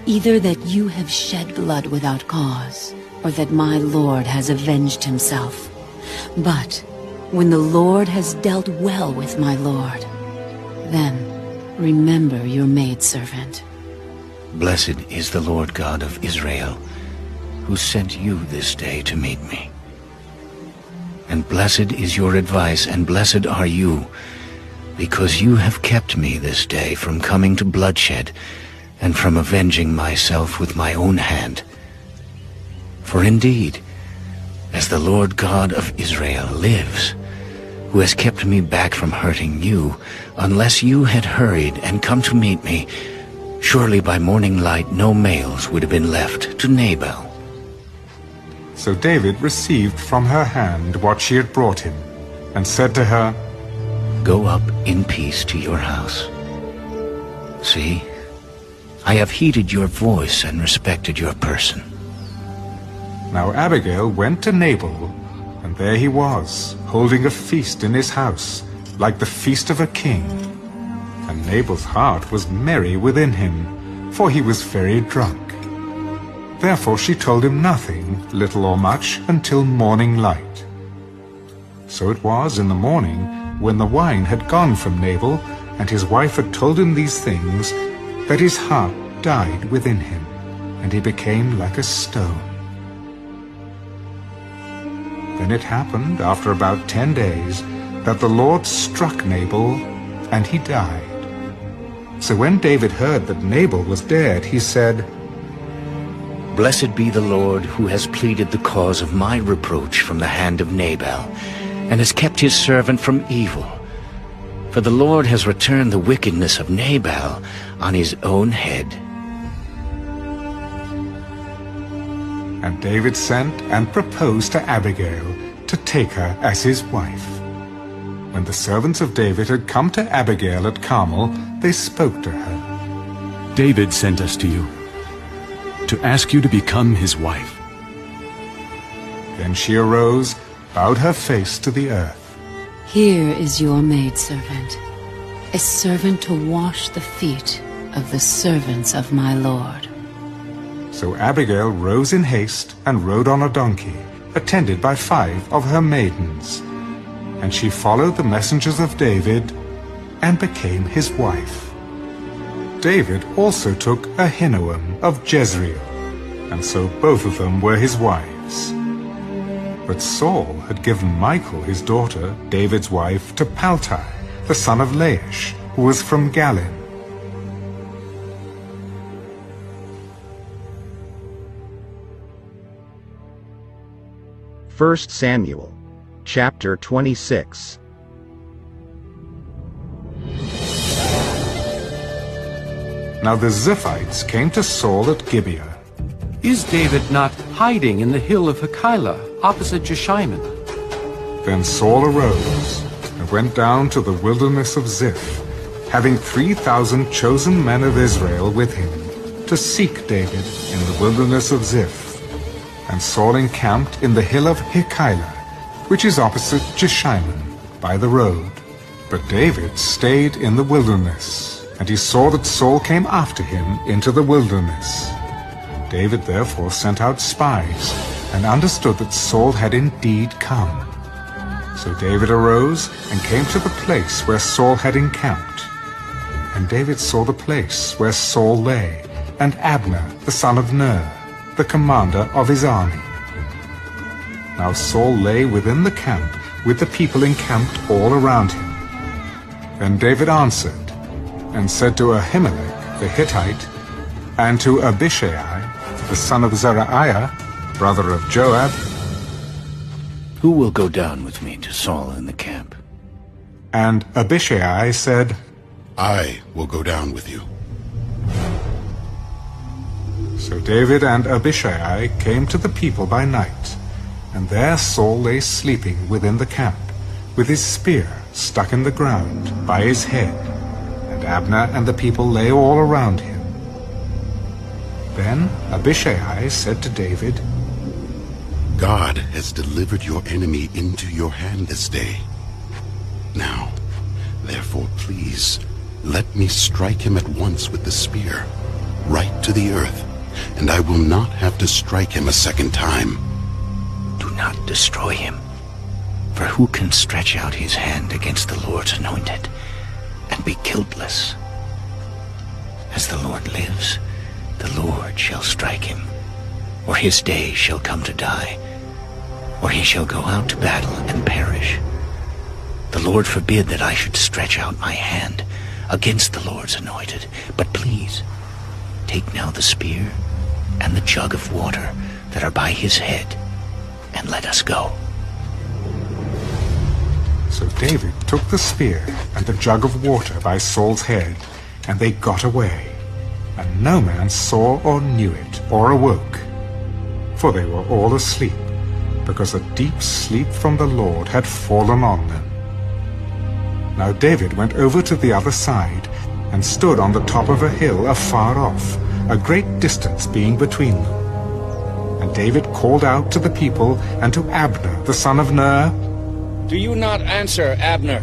either that you have shed blood without cause, or that my Lord has avenged himself. But when the Lord has dealt well with my Lord, then remember your maidservant. Blessed is the Lord God of Israel, who sent you this day to meet me. And blessed is your advice, and blessed are you, because you have kept me this day from coming to bloodshed, and from avenging myself with my own hand. For indeed, as the Lord God of Israel lives, who has kept me back from hurting you, unless you had hurried and come to meet me, surely by morning light no males would have been left to Nabal. So David received from her hand what she had brought him, and said to her, Go up in peace to your house. See, I have heeded your voice and respected your person. Now Abigail went to Nabal, and there he was, holding a feast in his house, like the feast of a king. And Nabal's heart was merry within him, for he was very drunk. Therefore she told him nothing, little or much, until morning light. So it was in the morning, when the wine had gone from Nabal, and his wife had told him these things, that his heart died within him, and he became like a stone. Then it happened, after about 10 days, that the Lord struck Nabal, and he died. So when David heard that Nabal was dead, he said, Blessed be the Lord, who has pleaded the cause of my reproach from the hand of Nabal, and has kept his servant from evil. For the Lord has returned the wickedness of Nabal on his own head. And David sent and proposed to Abigail to take her as his wife. When the servants of David had come to Abigail at Carmel, they spoke to her. David sent us to you, to ask you to become his wife. Then she arose, bowed her face to the earth. Here is your maidservant, a servant to wash the feet of the servants of my Lord. So Abigail rose in haste and rode on a donkey, attended by 5 of her maidens. And she followed the messengers of David and became his wife. David also took Ahinoam of Jezreel, and so both of them were his wives. But Saul had given Michal his daughter, David's wife, to Paltai, the son of Laish, who was from Galim. First Samuel, chapter 26. Now the Ziphites came to Saul at Gibeah. Is David not hiding in the hill of Hachilah, opposite Jeshimon? Then Saul arose and went down to the wilderness of Ziph, having 3,000 chosen men of Israel with him, to seek David in the wilderness of Ziph. And Saul encamped in the hill of Hachilah, which is opposite Jeshimon, by the road. But David stayed in the wilderness, and he saw that Saul came after him into the wilderness. David therefore sent out spies, and understood that Saul had indeed come. So David arose and came to the place where Saul had encamped. And David saw the place where Saul lay, and Abner the son of Ner, the commander of his army. Now Saul lay within the camp, with the people encamped all around him. Then David answered, and said to Ahimelech the Hittite, and to Abishai the son of Zeruiah, brother of Joab, Who will go down with me to Saul in the camp? And Abishai said, I will go down with you. So David and Abishai came to the people by night, and there Saul lay sleeping within the camp, with his spear stuck in the ground by his head, and Abner and the people lay all around him. Then Abishai said to David, God has delivered your enemy into your hand this day. Now, therefore, please, let me strike him at once with the spear, right to the earth, and I will not have to strike him a second time. Do not destroy him. For who can stretch out his hand against the Lord's anointed and be guiltless? As the Lord lives, the Lord shall strike him, or his day shall come to die, or he shall go out to battle and perish. The Lord forbid that I should stretch out my hand against the Lord's anointed. But please, take now the spear and the jug of water that are by his head, and let us go. So David took the spear and the jug of water by Saul's head, and they got away, and no man saw or knew it or awoke, for they were all asleep, because a deep sleep from the Lord had fallen on them. Now David went over to the other side, and stood on the top of a hill afar off, a great distance being between them. And David called out to the people and to Abner, the son of Ner, Do you not answer, Abner?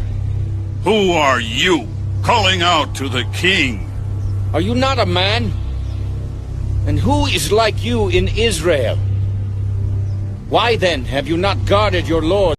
Who are you, calling out to the king? Are you not a man? And who is like you in Israel? Why then have you not guarded your lord?